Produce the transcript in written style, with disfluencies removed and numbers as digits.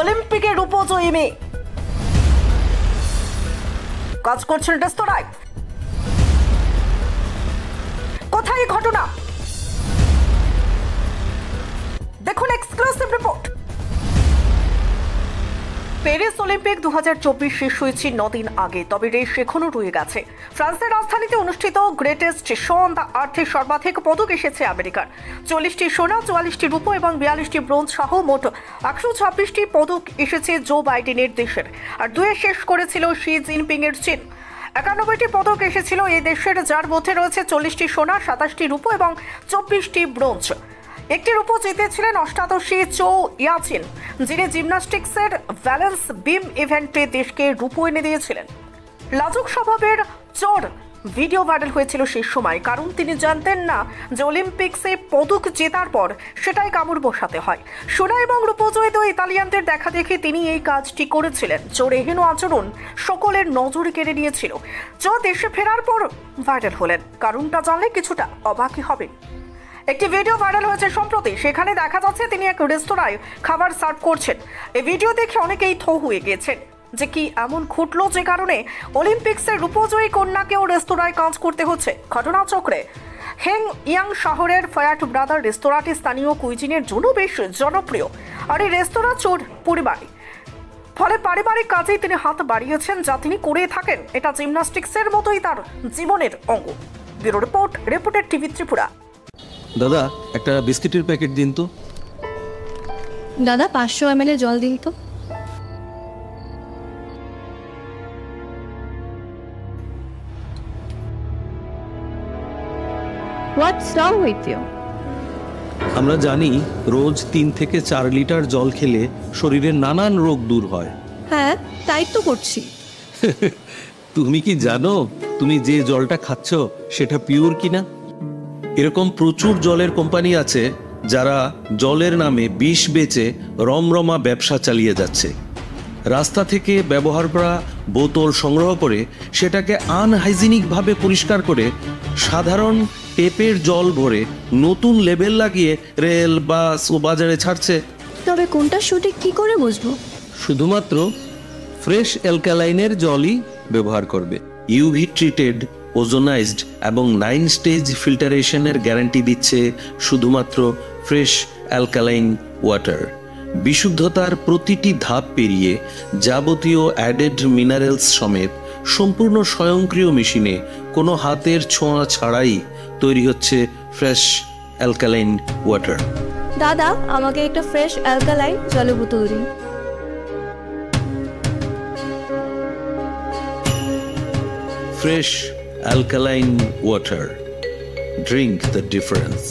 অলিম্পিকে রূপজয়ী মেয়ে কাজ করছেন রেস্তোরাঁয়। কোথায় এই ঘটনা? দেখুন এক্সক্লুসিভ রিপোর্ট। প্যারিস অলিম্পিক 2024 শেষ হয়েছে 9 দিন আগে, তবে রেস এখনো রয়ে গেছে। ফ্রান্সের রাজধানীতে অনুষ্ঠিত গ্রেটেস্ট শো অন দ্য আর্থে সর্বাধিক পদক এসেছে আমেরিকার। 40টি সোনা, 44টি রূপো এবং 42টি ব্রোঞ্জ সহ মোট 126টি পদক এসেছে জো বাইডেনের দেশের। আর দুয়ে শেষ করেছিল শি জিনপিং এর চীন। 91টি পদক এসেছিল এই দেশের, যার মধ্যে রয়েছে 40টি সোনা, 27টি রূপো এবং 24টি ব্রোঞ্জ। একটি রূপো জিতেছিলেন অষ্টাদশী চৌ ইয়াচিন, যিনি জিমন্যাস্টিক্সের ব্যালেন্স বিম ইভেন্টে দেশকে রূপো এনে দিয়েছিলেন। লাজুক স্বভাবের চোর ভিডিও ভাইরাল হয়েছিল সেই সময়, কারণ তিনি জানতেন না যে অলিম্পিক্সে পদক জেতার পর সেটাই কামড় বসাতে হয়। সোনা এবং রূপজয়িত ইতালিয়ানদের দেখা দেখে তিনি এই কাজটি করেছিলেন। চোর এহেন আচরণ সকলের নজর কেড়ে নিয়েছিল। চো দেশে ফেরার পর ভাইরাল হলেন, কারণটা জানলে কিছুটা অবাকই হবেন। একটি ভিডিও ভাইরাল হয়েছে সম্প্রতি, সেখানে দেখা যাচ্ছে তিনি এক রেস্তোরাঁয় খাবার সার্ভ করছেন। এই ভিডিও দেখে অনেকেই থ হয়ে গিয়েছেন যে কি এমন ঘটলো যে কারণে অলিম্পিক্সের রূপজয়ী কন্যাকেও রেস্তোরাঁয় কাজ করতে হচ্ছে। ঘটনাচক্রে হেং ইয়াং শহরের ফয়াট ব্রাদার রেস্তোরাঁটি স্থানীয় কুইজিনের জন্য বেশ জনপ্রিয়। আর এই রেস্তোরাঁ চোর পরিবারই, ফলে পারিবারিক কাজেই তিনি হাত বাড়িয়েছেন, যা তিনি করে থাকেন। এটা জিমন্যাস্টিক্সের মতোই তার জীবনের অঙ্গ। Bureau report, reporter TV Tripura. দাদা একটা বিস্কিটের প্যাকেট দিন তো। দাদা 500 ml জল দিন তো। What's wrong with you? আমরা জানি রোজ 3 থেকে 4 লিটার জল খেলে শরীরের নানান রোগ দূর হয়। হ্যাঁ, তাই তো করছি। তুমি কি জানো তুমি যে জলটা খাচ্ছ সেটা পিওর কিনা? এরকম প্রচুর জলের কোম্পানি আছে যারা জলের নামে বিষ বেচে রমরমা ব্যবসা চালিয়ে যাচ্ছে। রাস্তা থেকে ব্যবহার করা বোতল সংগ্রহ করে সেটাকে আনহাইজিনিকভাবে পরিষ্কার করে সাধারণ টেপের জল ভরে নতুন লেবেল লাগিয়ে রেল বাস ও বাজারে ছাড়ছে। তবে কোনটা সঠিক কি করে বুঝবো? শুধুমাত্র ফ্রেশ অ্যালকালাইনের জলই ব্যবহার করবে। ইউভি ট্রিটেড, ওজোনাইজড এবং 9 স্টেজ ফিল্টারেশনের গ্যারান্টি দিচ্ছে শুধুমাত্র ফ্রেশ অ্যালকালাইন ওয়াটার। বিশুদ্ধতার প্রতিটি ধাপ পেরিয়ে যাবতীয় অ্যাডেড মিনারেলস সমেত সম্পূর্ণ স্বয়ংক্রিয় মেশিনে কোনো হাতের ছোঁয়া ছাড়াই তৈরি হচ্ছে ফ্রেশ অ্যালকালাইন ওয়াটার। দাদা আমাকে একটা ফ্রেশ অ্যালকালাইন জলের বোতল দিন। Fresh alkaline water. Drink the difference.